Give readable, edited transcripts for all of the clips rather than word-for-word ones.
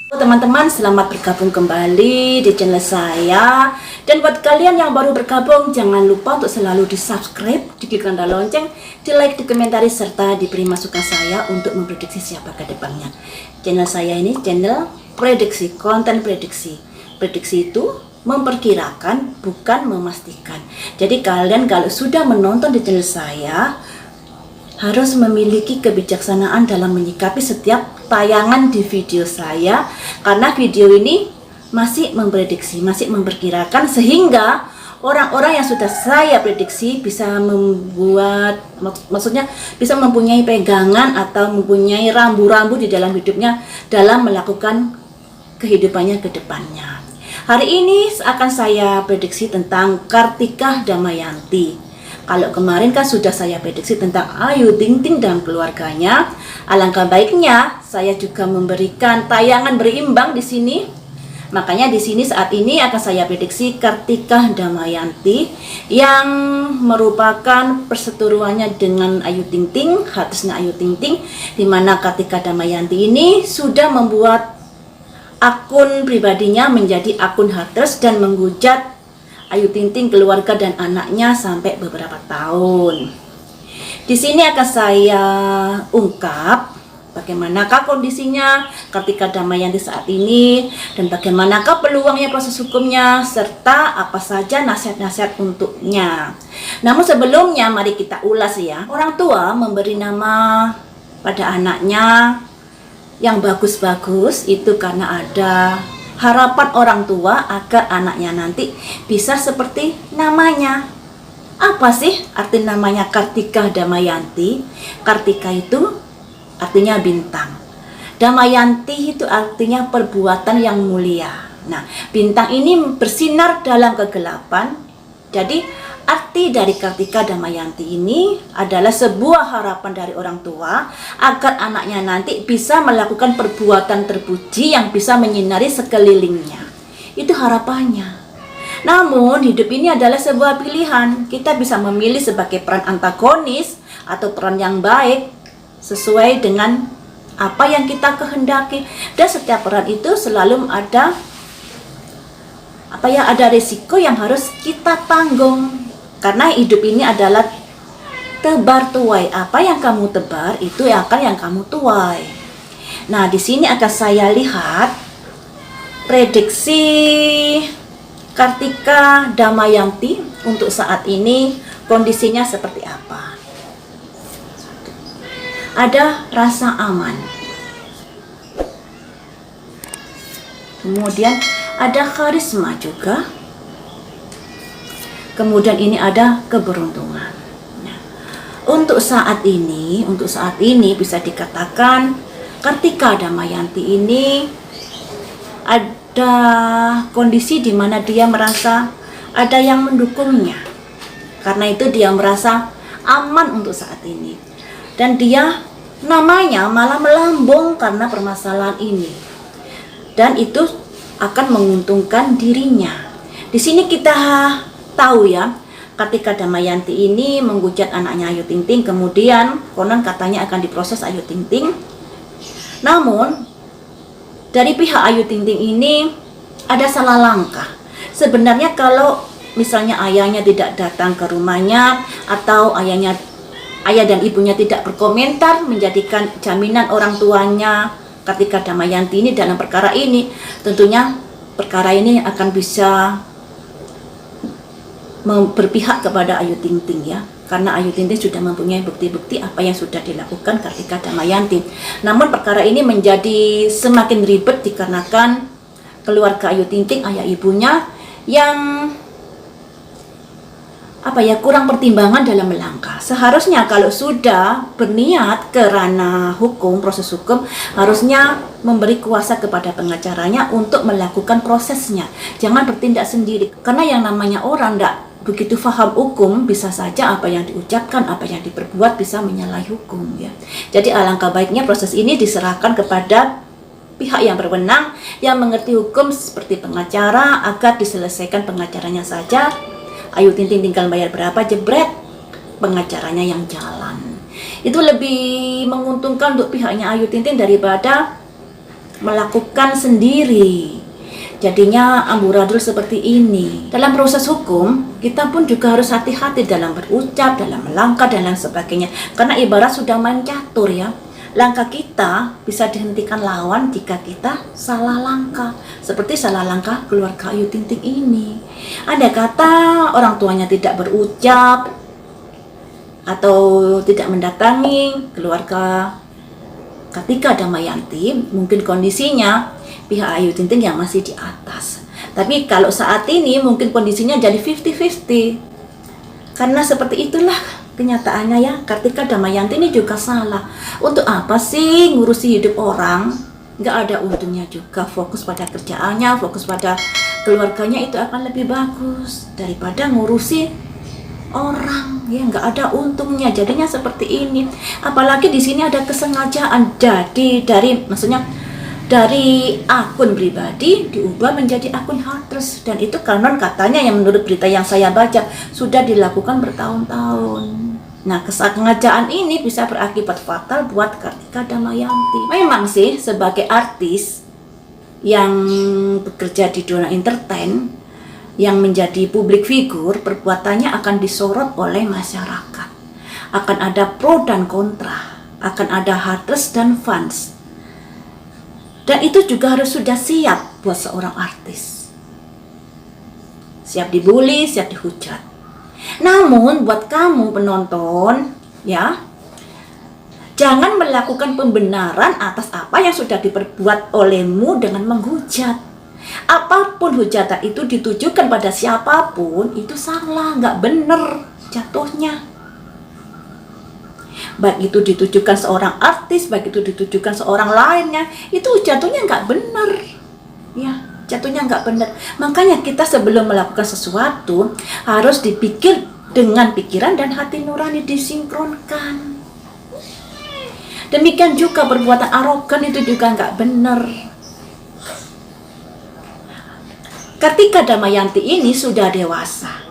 Teman-teman, selamat bergabung kembali di channel saya. Dan buat kalian yang baru bergabung, jangan lupa untuk selalu di subscribe, diklik tanda lonceng, di like, di komentari, serta diberi masukan saya untuk memprediksi siapa ke depannya. Channel saya ini channel prediksi, konten prediksi. Prediksi itu memperkirakan, bukan memastikan. Jadi kalian kalau sudah menonton di channel saya, harus memiliki kebijaksanaan dalam menyikapi setiap tayangan di video saya, karena video ini masih memprediksi, masih memperkirakan, sehingga orang-orang yang sudah saya prediksi bisa membuat, maksudnya bisa mempunyai pegangan atau mempunyai rambu-rambu di dalam hidupnya dalam melakukan kehidupannya ke depannya. Hari ini akan saya prediksi tentang Kartika Damayanti. Kalau kemarin kan sudah saya prediksi tentang Ayu Ting Ting dan keluarganya, alangkah baiknya saya juga memberikan tayangan berimbang di sini. Makanya di sini saat ini akan saya prediksi Kartika Damayanti yang merupakan perseteruannya dengan Ayu Ting Ting, hadisnya Ayu Ting Ting, di mana Kartika Damayanti ini sudah membuat akun pribadinya menjadi akun haters dan menghujat Ayu Ting Ting, keluarga dan anaknya sampai beberapa tahun. Di sini akan saya ungkap bagaimanakah kondisinya Kartika Damayanti saat ini dan bagaimanakah peluangnya proses hukumnya serta apa saja nasihat-nasihat untuknya. Namun sebelumnya mari kita ulas ya. Orang tua memberi nama pada anaknya yang bagus-bagus itu karena ada harapan orang tua agar anaknya nanti bisa seperti namanya. Apa sih arti namanya Kartika Damayanti? Kartika itu artinya bintang. Damayanti itu artinya perbuatan yang mulia. Nah, bintang ini bersinar dalam kegelapan. Jadi arti dari Kartika Damayanti ini adalah sebuah harapan dari orang tua agar anaknya nanti bisa melakukan perbuatan terpuji yang bisa menyinari sekelilingnya. Itu harapannya. Namun hidup ini adalah sebuah pilihan. Kita bisa memilih sebagai peran antagonis atau peran yang baik sesuai dengan apa yang kita kehendaki. Dan setiap peran itu selalu ada ada risiko yang harus kita tanggung. Karena hidup ini adalah tebar tuai. Apa yang kamu tebar itu akan yang kamu tuai. Nah, di sini akan saya lihat prediksi Kartika Damayanti untuk saat ini kondisinya seperti apa. Ada rasa aman. Kemudian ada karisma juga. Kemudian ini ada keberuntungan. Nah, untuk saat ini bisa dikatakan Kartika Damayanti ini ada kondisi di mana dia merasa ada yang mendukungnya. Karena itu dia merasa aman untuk saat ini. Dan dia namanya malah melambung karena permasalahan ini. Dan itu akan menguntungkan dirinya. Di sini kita tahu ya, Kartika Damayanti ini menghujat anaknya Ayu Ting Ting, kemudian konon katanya akan diproses Ayu Ting Ting. Namun dari pihak Ayu Ting Ting ini ada salah langkah. Sebenarnya kalau misalnya ayahnya tidak datang ke rumahnya atau ayah dan ibunya tidak berkomentar menjadikan jaminan orang tuanya Kartika Damayanti ini dalam perkara ini, tentunya perkara ini akan bisa berpihak kepada Ayu Ting Ting ya, karena Ayu Ting Ting sudah mempunyai bukti-bukti apa yang sudah dilakukan Kartika Damayanti. Namun perkara ini menjadi semakin ribet dikarenakan keluarga Ayu Ting Ting, ayah ibunya yang kurang pertimbangan dalam melangkah. Seharusnya kalau sudah berniat ke ranah hukum, proses hukum, harusnya memberi kuasa kepada pengacaranya untuk melakukan prosesnya. Jangan bertindak sendiri, karena yang namanya orang tidak begitu paham hukum, bisa saja apa yang diucapkan, apa yang diperbuat bisa menyalahi hukum ya. Jadi alangkah baiknya proses ini diserahkan kepada pihak yang berwenang yang mengerti hukum seperti pengacara agar diselesaikan pengacaranya saja. Ayu Ting Ting tinggal bayar berapa, jebret, pengacaranya yang jalan. Itu lebih menguntungkan untuk pihaknya Ayu Ting Ting daripada melakukan sendiri. Jadinya amburadul seperti ini. Dalam proses hukum, kita pun juga harus hati-hati dalam berucap, dalam melangkah, dan lain sebagainya. Karena ibarat sudah main catur ya. Langkah kita bisa dihentikan lawan jika kita salah langkah. Seperti salah langkah keluarga Ayu Ting Ting ini. Ada kata orang tuanya tidak berucap atau tidak mendatangi keluarga Kartika Damayanti, mungkin kondisinya pihak Ayu Ting Ting yang masih di atas. Tapi kalau saat ini mungkin kondisinya jadi 50-50. Karena seperti itulah kenyataannya ya, Kartika Damayanti ini juga salah. Untuk apa sih ngurusi hidup orang? Nggak ada untungnya juga. Fokus pada kerjaannya, fokus pada keluarganya, itu akan lebih bagus daripada ngurusi orang. Ya, nggak ada untungnya. Jadinya seperti ini. Apalagi di sini ada kesengajaan. Jadi dari akun pribadi diubah menjadi akun haters, dan itu konon katanya yang menurut berita yang saya baca sudah dilakukan bertahun-tahun. Nah, kesengajaan ini bisa berakibat fatal buat Kartika Damayanti. Memang sih sebagai artis yang bekerja di dunia entertain, yang menjadi publik figur, perbuatannya akan disorot oleh masyarakat. Akan ada pro dan kontra, akan ada haters dan fans. Dan itu juga harus sudah siap buat seorang artis. Siap dibully, siap dihujat. Namun buat kamu penonton, ya, jangan melakukan pembenaran atas apa yang sudah diperbuat olehmu dengan menghujat. Apapun hujatan itu ditujukan pada siapapun, itu salah, nggak bener jatuhnya. Baik itu ditujukan seorang artis, baik itu ditujukan seorang lainnya, itu jatuhnya nggak benar. Ya, jatuhnya nggak benar. Makanya kita sebelum melakukan sesuatu harus dipikir dengan pikiran dan hati nurani disinkronkan. Demikian juga perbuatan arogan itu juga nggak benar. Kartika Damayanti ini sudah dewasa,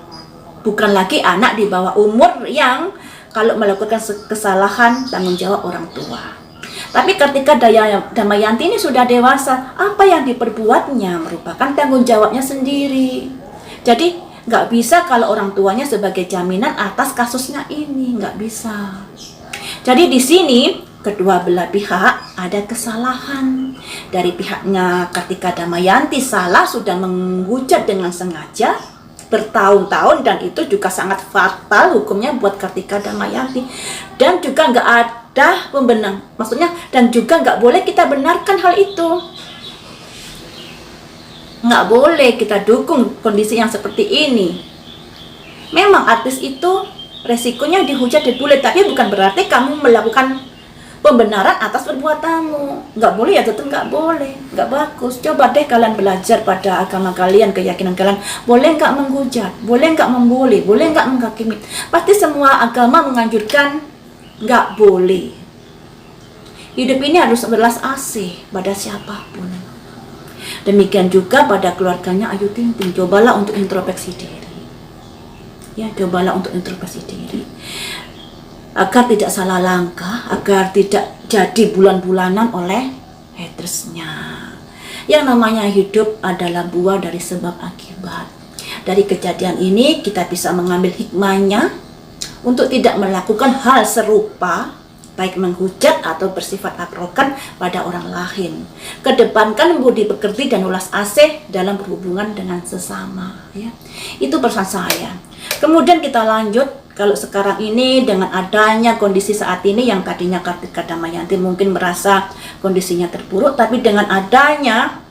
bukan lagi anak di bawah umur yang kalau melakukan kesalahan tanggung jawab orang tua. Tapi Kartika Damayanti ini sudah dewasa, apa yang diperbuatnya merupakan tanggung jawabnya sendiri. Jadi nggak bisa kalau orang tuanya sebagai jaminan atas kasusnya ini, nggak bisa. Jadi di sini kedua belah pihak ada kesalahan. Dari pihaknya Kartika Damayanti salah, sudah menghujat dengan sengaja bertahun-tahun, dan itu juga sangat fatal hukumnya buat Kartika Damayanti. Dan juga nggak ada pembenar, maksudnya, dan juga nggak boleh kita benarkan hal itu. Nggak boleh kita dukung kondisi yang seperti ini. Memang artis itu resikonya dihujat, dibully, tapi bukan berarti kamu melakukan pembenaran atas perbuatanmu. Nggak boleh ya, tetap nggak boleh, nggak bagus. Coba deh kalian belajar pada agama kalian, keyakinan kalian. Boleh nggak menghujat, boleh nggak membuli, boleh nggak menghakimi. Pasti semua agama menganjurkan nggak boleh. Hidup ini harus berbelas asih pada siapapun. Demikian juga pada keluarganya Ayu Ting Ting. Cobalah untuk introspeksi diri. Ya, cobalah untuk introspeksi diri. Agar tidak salah langkah, agar tidak jadi bulan-bulanan oleh hatersnya. Yang namanya hidup adalah buah dari sebab akibat. Dari kejadian ini kita bisa mengambil hikmahnya untuk tidak melakukan hal serupa, baik menghujat atau bersifat arogan pada orang lain. Kedepankan budi pekerti dan ulas asih dalam berhubungan dengan sesama. Ya. Itu pesan saya. Kemudian kita lanjut. Kalau sekarang ini dengan adanya kondisi saat ini yang tadinya Kartika Damayanti mungkin merasa kondisinya terpuruk, tapi dengan adanya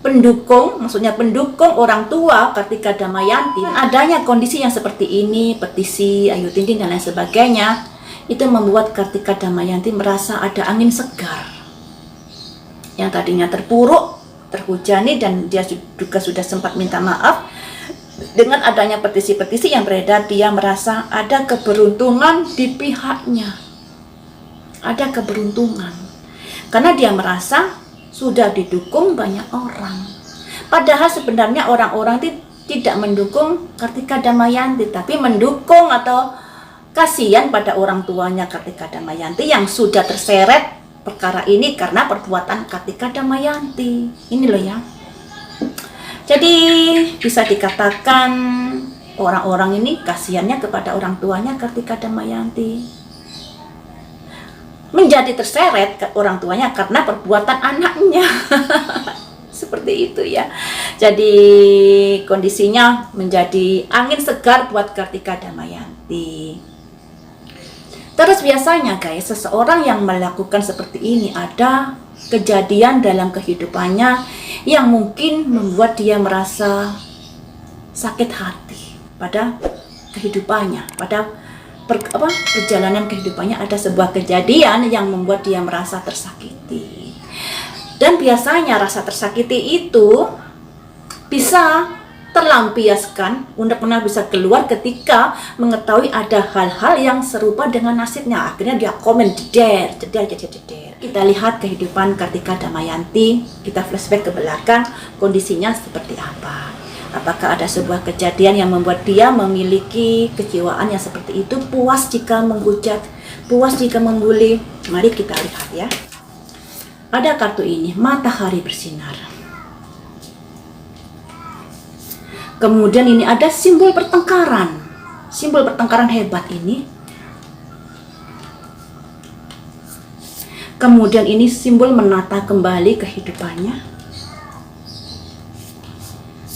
pendukung, maksudnya pendukung orang tua Kartika Damayanti, adanya kondisi yang seperti ini, petisi Ayu Ting Ting dan lain sebagainya, itu membuat Kartika Damayanti merasa ada angin segar. Yang tadinya terpuruk, terhujani, dan dia juga sudah sempat minta maaf. Dengan adanya petisi-petisi yang beredar, dia merasa ada keberuntungan di pihaknya. Ada keberuntungan. Karena dia merasa sudah didukung banyak orang. Padahal sebenarnya orang-orang tidak mendukung Kartika Damayanti, tapi mendukung atau kasihan pada orang tuanya Kartika Damayanti yang sudah terseret perkara ini karena perbuatan Kartika Damayanti. Ini loh ya. Jadi bisa dikatakan orang-orang ini kasihannya kepada orang tuanya Kartika Damayanti, menjadi terseret ke orang tuanya karena perbuatan anaknya. Seperti itu ya. Jadi kondisinya menjadi angin segar buat Kartika Damayanti. Terus biasanya guys, seseorang yang melakukan seperti ini ada kejadian dalam kehidupannya yang mungkin membuat dia merasa sakit hati pada kehidupannya, pada perjalanan kehidupannya ada sebuah kejadian yang membuat dia merasa tersakiti. Dan biasanya rasa tersakiti itu bisa terlampiaskan, unek-unek bisa keluar ketika mengetahui ada hal-hal yang serupa dengan nasibnya. Akhirnya dia komen jeder. Kita lihat kehidupan Kartika Damayanti, kita flashback ke belakang, kondisinya seperti apa. Apakah ada sebuah kejadian yang membuat dia memiliki kejiwaan yang seperti itu, puas jika menghujat, puas jika membuli. Mari kita lihat ya. Ada kartu ini, matahari bersinar. Kemudian ini ada simbol pertengkaran. Simbol pertengkaran hebat ini. Kemudian ini simbol menata kembali kehidupannya.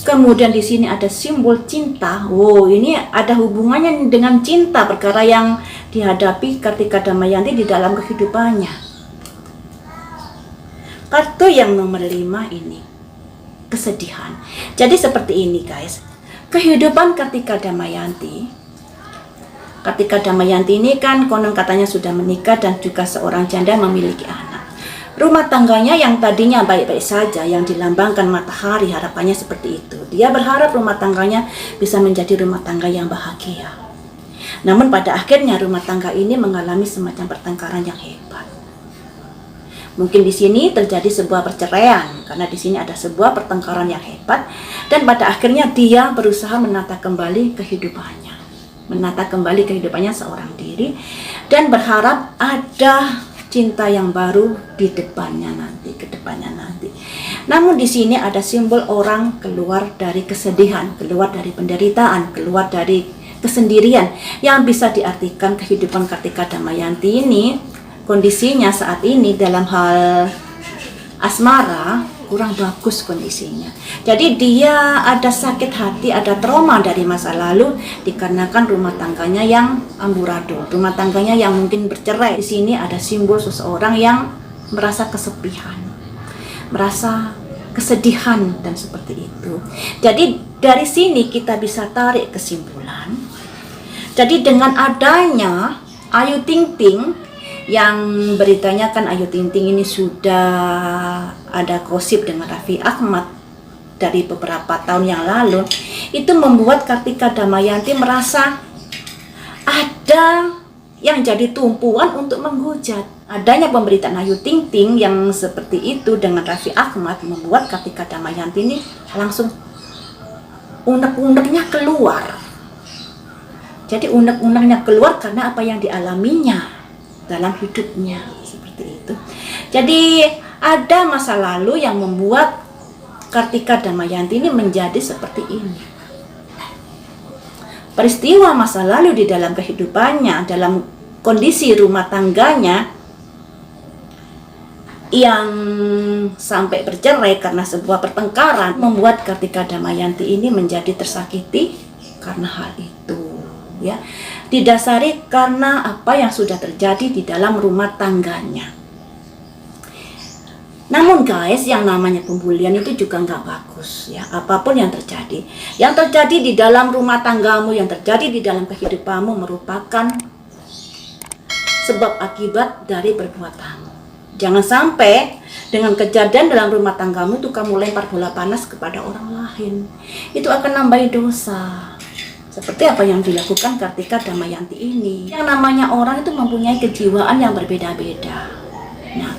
Kemudian di sini ada simbol cinta. Wow, ini ada hubungannya dengan cinta, perkara yang dihadapi Kartika Damayanti di dalam kehidupannya. Kartu yang nomor 5 ini, kesedihan. Jadi seperti ini guys, kehidupan Kartika Damayanti. Kartika Damayanti ini kan konon katanya sudah menikah dan juga seorang janda memiliki anak. Rumah tangganya yang tadinya baik-baik saja, yang dilambangkan matahari, harapannya seperti itu. Dia berharap rumah tangganya bisa menjadi rumah tangga yang bahagia. Namun pada akhirnya rumah tangga ini mengalami semacam pertengkaran yang hebat. Mungkin di sini terjadi sebuah perceraian karena di sini ada sebuah pertengkaran yang hebat, dan pada akhirnya dia berusaha menata kembali kehidupannya, menata kembali kehidupannya seorang diri dan berharap ada cinta yang baru di depannya nanti, ke depannya nanti. Namun di sini ada simbol orang keluar dari kesedihan, keluar dari penderitaan, keluar dari kesendirian, yang bisa diartikan kehidupan Kartika Damayanti ini. Kondisinya saat ini dalam hal asmara kurang bagus kondisinya. Jadi dia ada sakit hati, ada trauma dari masa lalu dikarenakan rumah tangganya yang amburadul, rumah tangganya yang mungkin bercerai. Di sini ada simbol seseorang yang merasa kesepian, merasa kesedihan dan seperti itu. Jadi dari sini kita bisa tarik kesimpulan. Jadi dengan adanya Ayu Ting Ting, yang beritanya kan Ayu Ting Ting ini sudah ada gosip dengan Raffi Ahmad dari beberapa tahun yang lalu, itu membuat Kartika Damayanti merasa ada yang jadi tumpuan untuk menghujat. Adanya pemberitaan Ayu Ting Ting yang seperti itu dengan Raffi Ahmad membuat Kartika Damayanti ini langsung unek-uneknya keluar. Jadi unek-uneknya keluar karena apa yang dialaminya dalam hidupnya, seperti itu. Jadi ada masa lalu yang membuat Kartika Damayanti ini menjadi seperti ini. Peristiwa masa lalu di dalam kehidupannya, dalam kondisi rumah tangganya yang sampai bercerai karena sebuah pertengkaran, membuat Kartika Damayanti ini menjadi tersakiti karena hal itu, ya. Didasari karena apa yang sudah terjadi di dalam rumah tangganya. Namun guys, yang namanya pembulian itu juga nggak bagus ya. Apapun yang terjadi di dalam rumah tanggamu, yang terjadi di dalam kehidupanmu merupakan sebab akibat dari perbuatanmu. Jangan sampai dengan kejadian dalam rumah tanggamu itu kamu lempar bola panas kepada orang lain. Itu akan nambahi dosa. Seperti apa yang dilakukan Kartika Damayanti ini. Yang namanya orang itu mempunyai kejiwaan yang berbeda-beda. Nah,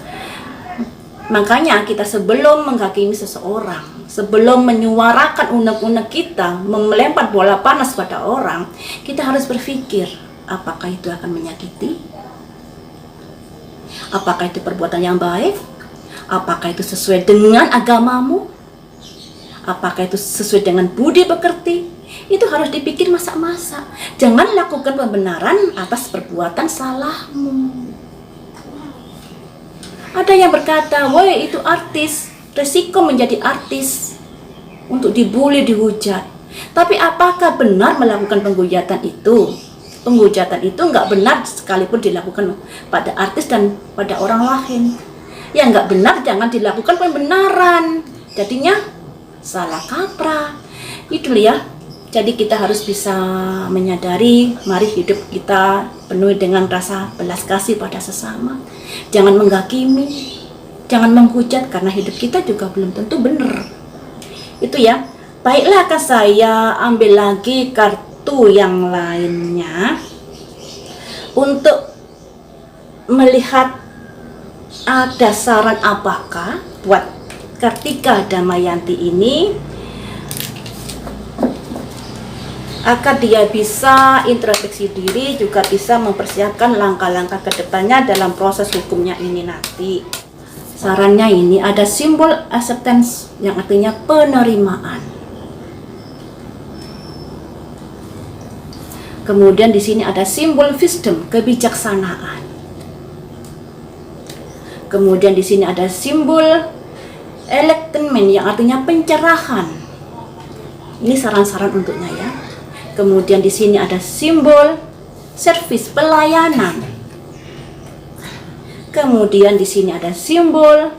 makanya kita sebelum menghakimi seseorang, sebelum menyuarakan unek-unek kita, melempar bola panas pada orang, kita harus berpikir, apakah itu akan menyakiti? Apakah itu perbuatan yang baik? Apakah itu sesuai dengan agamamu? Apakah itu sesuai dengan budi pekerti? Itu harus dipikir masa-masa. Jangan lakukan pembenaran atas perbuatan salahmu. Ada yang berkata, woi itu artis, resiko menjadi artis untuk dibully, dihujat. Tapi apakah benar melakukan penghujatan itu? Penghujatan itu nggak benar sekalipun dilakukan pada artis dan pada orang lain. Yang nggak benar jangan dilakukan pembenaran. Jadinya salah kaprah. Itu ya. Jadi kita harus bisa menyadari, mari hidup kita penuh dengan rasa belas kasih pada sesama. Jangan menghakimi, jangan menghujat karena hidup kita juga belum tentu benar. Itu ya. Baiklah, akan saya ambil lagi kartu yang lainnya untuk melihat ada saran apakah buat Kartika Damayanti ini agar dia bisa introspeksi diri, juga bisa mempersiapkan langkah-langkah kedepannya dalam proses hukumnya ini nanti. Sarannya ini ada simbol acceptance yang artinya penerimaan. Kemudian di sini ada simbol wisdom, kebijaksanaan. Kemudian di sini ada simbol enlightenment yang artinya pencerahan. Ini saran-saran untuknya ya. Kemudian di sini ada simbol service, pelayanan. Kemudian di sini ada simbol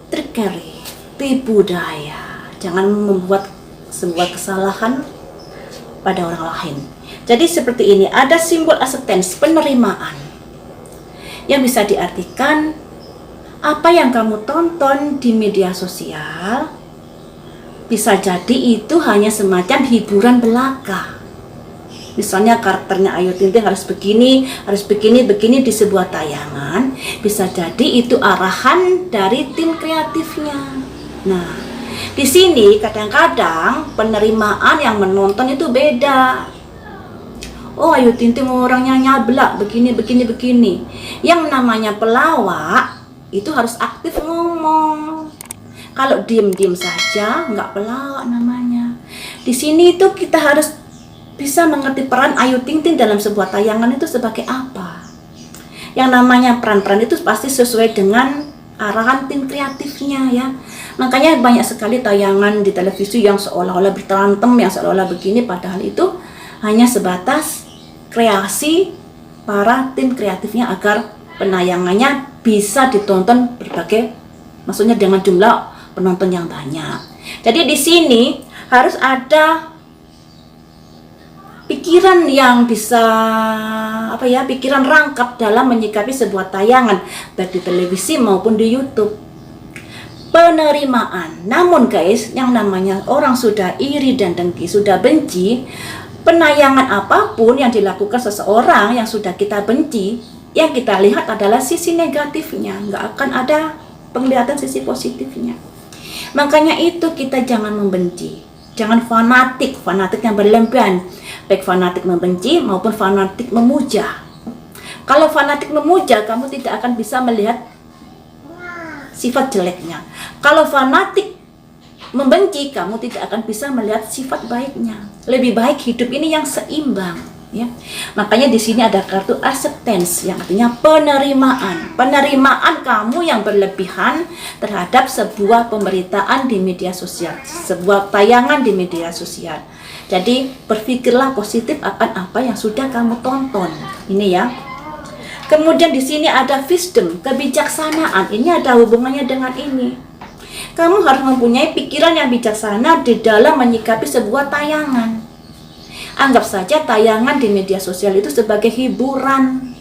trickery, tipu daya. Jangan membuat sebuah kesalahan pada orang lain. Jadi seperti ini, ada simbol acceptance, penerimaan. Yang bisa diartikan apa yang kamu tonton di media sosial bisa jadi itu hanya semacam hiburan belaka. Misalnya karakternya Ayu Ting Ting harus begini di sebuah tayangan. Bisa jadi itu arahan dari tim kreatifnya. Nah, di sini kadang-kadang penerimaan yang menonton itu beda. Oh, Ayu Ting Ting orangnya nyablak begini. Yang namanya pelawak itu harus aktif ngomong. Kalau diem-diem saja, nggak pelawak namanya. Di sini itu kita harus bisa mengerti peran Ayu Ting Ting dalam sebuah tayangan itu sebagai apa. Yang namanya peran-peran itu pasti sesuai dengan arahan tim kreatifnya ya. Makanya banyak sekali tayangan di televisi yang seolah-olah berantem, yang seolah-olah begini, padahal itu hanya sebatas kreasi para tim kreatifnya agar penayangannya bisa ditonton berbagai, maksudnya dengan jumlah penonton yang banyak. Jadi di sini harus ada pikiran yang bisa pikiran rangkap dalam menyikapi sebuah tayangan baik di televisi maupun di YouTube. Penerimaan. Namun guys, yang namanya orang sudah iri dan dengki, sudah benci, penayangan apapun yang dilakukan seseorang yang sudah kita benci, yang kita lihat adalah sisi negatifnya, nggak akan ada penglihatan sisi positifnya. Makanya itu kita jangan membenci, jangan fanatik yang berlebihan, baik fanatik membenci maupun fanatik memuja. Kalau fanatik memuja, kamu tidak akan bisa melihat sifat jeleknya. Kalau fanatik membenci, kamu tidak akan bisa melihat sifat baiknya. Lebih baik hidup ini yang seimbang. Ya. Makanya di sini ada kartu acceptance yang artinya penerimaan. Penerimaan kamu yang berlebihan terhadap sebuah pemberitaan di media sosial, sebuah tayangan di media sosial. Jadi berpikirlah positif akan apa yang sudah kamu tonton. Ini ya. Kemudian di sini ada wisdom, kebijaksanaan. Ini ada hubungannya dengan ini. Kamu harus mempunyai pikiran yang bijaksana di dalam menyikapi sebuah tayangan. Anggap saja tayangan di media sosial itu sebagai hiburan.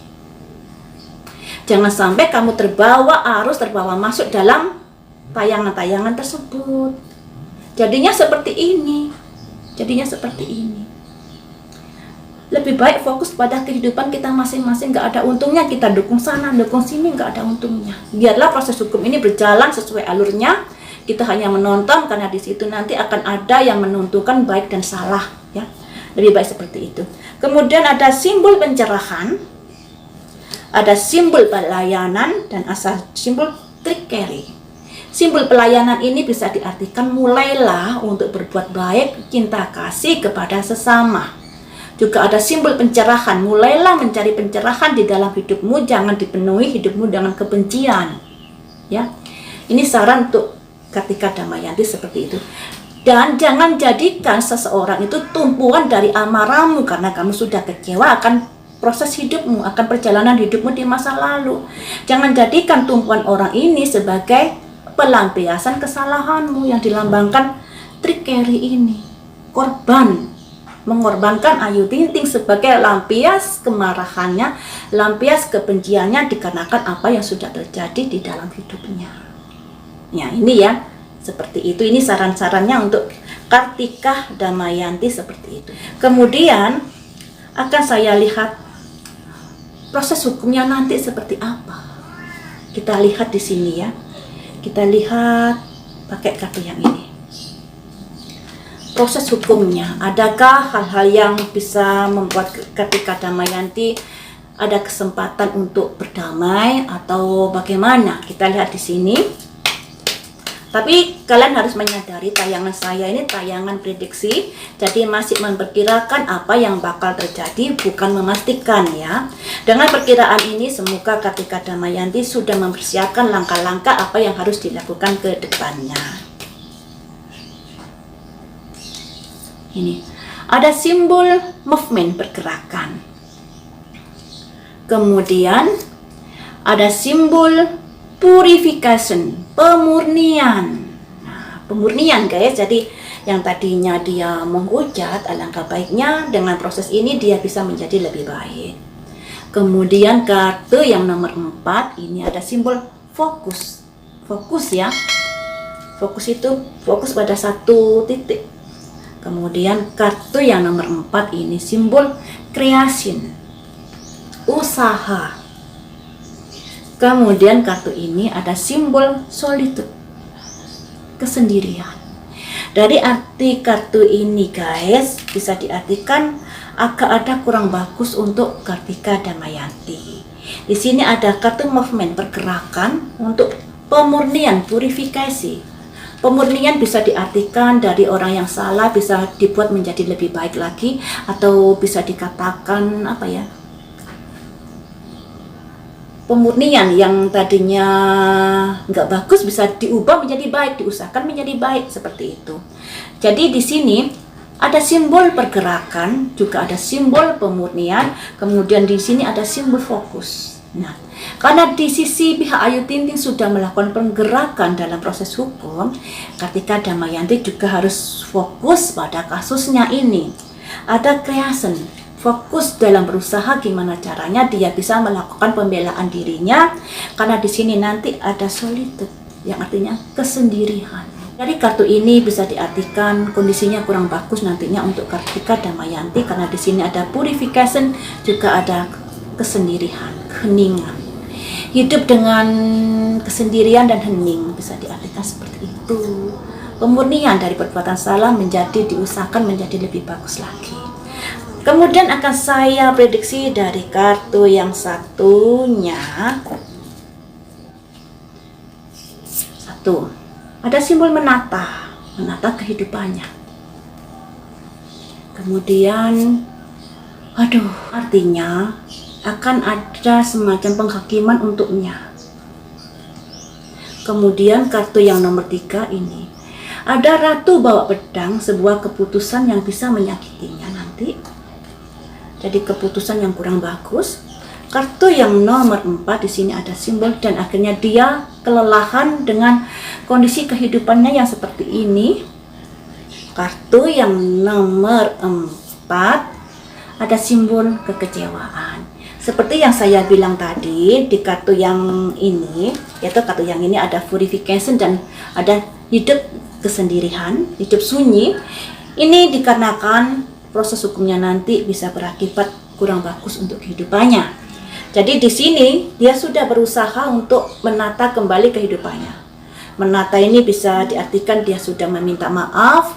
Jangan sampai kamu terbawa masuk dalam tayangan-tayangan tersebut. Jadinya seperti ini. Lebih baik fokus pada kehidupan kita masing-masing. Gak ada untungnya kita dukung sana, dukung sini, gak ada untungnya. Biarlah proses hukum ini berjalan sesuai alurnya. Kita hanya menonton karena di situ nanti akan ada yang menentukan baik dan salah, ya. Lebih baik seperti itu. Kemudian ada simbol pencerahan. ada simbol pelayanan dan asal simbol trickery. Simbol pelayanan ini bisa diartikan mulailah untuk berbuat baik, cinta kasih kepada sesama. Juga ada simbol pencerahan, mulailah mencari pencerahan di dalam hidupmu, jangan dipenuhi hidupmu dengan kebencian. Ya, ini saran untuk Kartika Damayanti seperti itu. Dan jangan jadikan seseorang itu tumpuan dari amarahmu karena kamu sudah kecewa akan proses hidupmu, akan perjalanan hidupmu di masa lalu. Jangan jadikan tumpuan orang ini sebagai pelampiasan kesalahanmu yang dilambangkan trickery ini. Korban, mengorbankan Ayu Ting Ting sebagai lampias kemarahannya, lampias kebenciannya dikarenakan apa yang sudah terjadi di dalam hidupnya. Ya, ini ya, seperti itu. Ini saran-sarannya untuk Kartika Damayanti seperti itu. Kemudian akan saya lihat proses hukumnya nanti seperti apa. Kita lihat di sini ya. Kita lihat pakai kartu yang ini. Proses hukumnya, adakah hal-hal yang bisa membuat Kartika Damayanti ada kesempatan untuk berdamai atau bagaimana? Kita lihat di sini. Tapi kalian harus menyadari tayangan saya ini tayangan prediksi, jadi masih memperkirakan apa yang bakal terjadi, bukan memastikan ya. Dengan perkiraan ini semoga Kartika Damayanti sudah mempersiapkan langkah-langkah apa yang harus dilakukan ke depannya. Ini ada simbol movement, pergerakan. Kemudian ada simbol purification, pemurnian. Nah, pemurnian guys, jadi yang tadinya dia menghujat, alangkah baiknya dengan proses ini dia bisa menjadi lebih baik. Kemudian kartu yang nomor 4 ini ada simbol fokus. Fokus ya. Fokus itu fokus pada satu titik. Kemudian kartu yang nomor 4 ini simbol creation, usaha. Kemudian kartu ini ada simbol solitude, kesendirian. Dari arti kartu ini guys, bisa diartikan agak ada kurang bagus untuk Kartika Damayanti. Di sini ada kartu movement, pergerakan untuk pemurnian, purifikasi. Pemurnian bisa diartikan dari orang yang salah bisa dibuat menjadi lebih baik lagi, atau bisa dikatakan apa ya? Pemurnian yang tadinya nggak bagus bisa diubah menjadi baik, diusahakan menjadi baik, seperti itu. Jadi di sini ada simbol pergerakan, juga ada simbol pemurnian, kemudian di sini ada simbol fokus. Nah, karena di sisi pihak Ayu Ting Ting sudah melakukan penggerakan dalam proses hukum, Kartika Damayanti juga harus fokus pada kasusnya ini. Ada creation, fokus dalam berusaha gimana caranya dia bisa melakukan pembelaan dirinya, karena di sini nanti ada solitude yang artinya kesendirian. Dari kartu ini bisa diartikan kondisinya kurang bagus nantinya untuk Kartika Damayanti, karena di sini ada purification, juga ada kesendirian, keheningan. Hidup dengan kesendirian dan hening bisa diartikan seperti itu. Pemurnian dari perbuatan salah menjadi diusahakan menjadi lebih bagus lagi. Kemudian akan saya prediksi dari kartu yang satunya. Satu, ada simbol menata, menata kehidupannya. Kemudian, artinya akan ada semacam penghakiman untuknya. Kemudian kartu yang nomor 3 ini, ada ratu bawa pedang, sebuah keputusan yang bisa menyakitinya nanti. Jadi keputusan yang kurang bagus. Kartu yang nomor 4 di sini ada simbol dan akhirnya dia kelelahan dengan kondisi kehidupannya yang seperti ini. Kartu yang nomor 4 ada simbol kekecewaan. Seperti yang saya bilang tadi di kartu yang ini, yaitu kartu yang ini ada purification dan ada hidup kesendirian, hidup sunyi. Ini dikarenakan proses hukumnya nanti bisa berakibat kurang bagus untuk kehidupannya. Jadi di sini dia sudah berusaha untuk menata kembali kehidupannya. Menata ini bisa diartikan dia sudah meminta maaf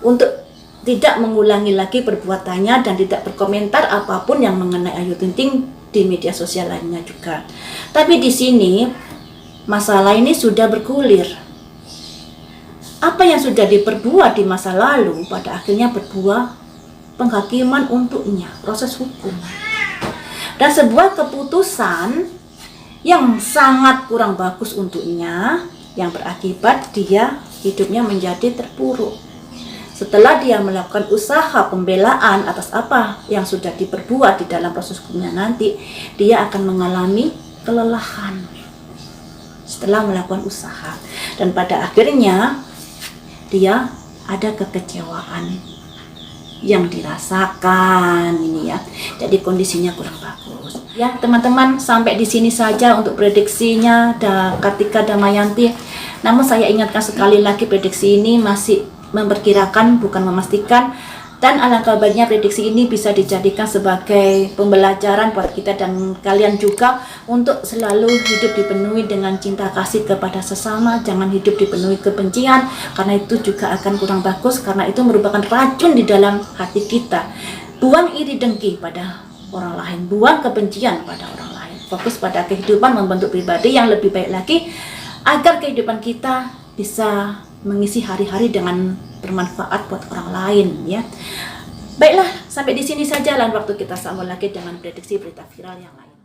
untuk tidak mengulangi lagi perbuatannya dan tidak berkomentar apapun yang mengenai Ayu Ting Ting di media sosial lainnya juga. Tapi di sini masalah ini sudah bergulir. Apa yang sudah diperbuat di masa lalu pada akhirnya berbuah penghakiman untuknya, proses hukum. Dan sebuah keputusan yang sangat kurang bagus untuknya, yang berakibat dia hidupnya menjadi terpuruk. Setelah dia melakukan usaha pembelaan atas apa yang sudah diperbuat di dalam proses hukumnya nanti, dia akan mengalami kelelahan setelah melakukan usaha. Dan pada akhirnya dia ada kekecewaan yang dirasakan ini ya. Jadi kondisinya kurang bagus. Ya teman-teman, sampai di sini saja untuk prediksinya Kartika Damayanti. Namun saya ingatkan sekali lagi, prediksi ini masih memperkirakan, bukan memastikan, dan alangkah baiknya prediksi ini bisa dijadikan sebagai pembelajaran buat kita dan kalian juga untuk selalu hidup dipenuhi dengan cinta kasih kepada sesama. Jangan hidup dipenuhi kebencian, karena itu juga akan kurang bagus, karena itu merupakan racun di dalam hati kita. Buang iri dengki pada orang lain, buang kebencian pada orang lain, fokus pada kehidupan, membentuk pribadi yang lebih baik lagi, agar kehidupan kita bisa mengisi hari-hari dengan bermanfaat buat orang lain ya. Baiklah, sampai di sini saja, lain waktu kita sambung lagi dengan prediksi berita viral yang lain.